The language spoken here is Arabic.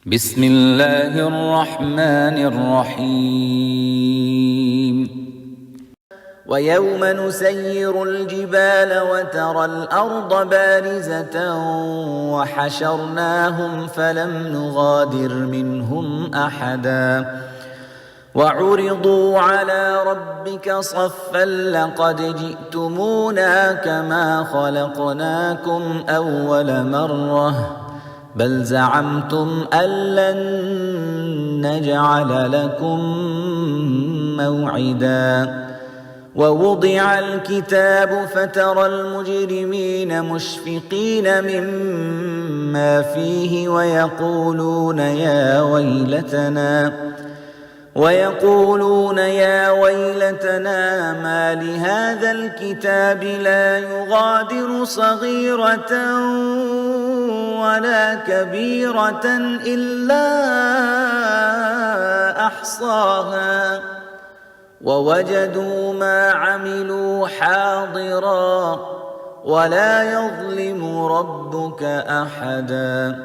بسم الله الرحمن الرحيم ويوم نسير الجبال وترى الأرض بارزة وحشرناهم فلم نغادر منهم أحدا وعرضوا على ربك صفا لقد جئتمونا كما خلقناكم أول مرة بل زعمتم أن لن نجعل لكم موعدا ووضع الكتاب فترى المجرمين مشفقين مما فيه ويقولون يا ويلتنا ما لهذا الكتاب لا يغادر صغيرة ولا كبيرة إلا أحصاها ووجدوا ما عملوا حاضرا ولا يظلم ربك أحدا.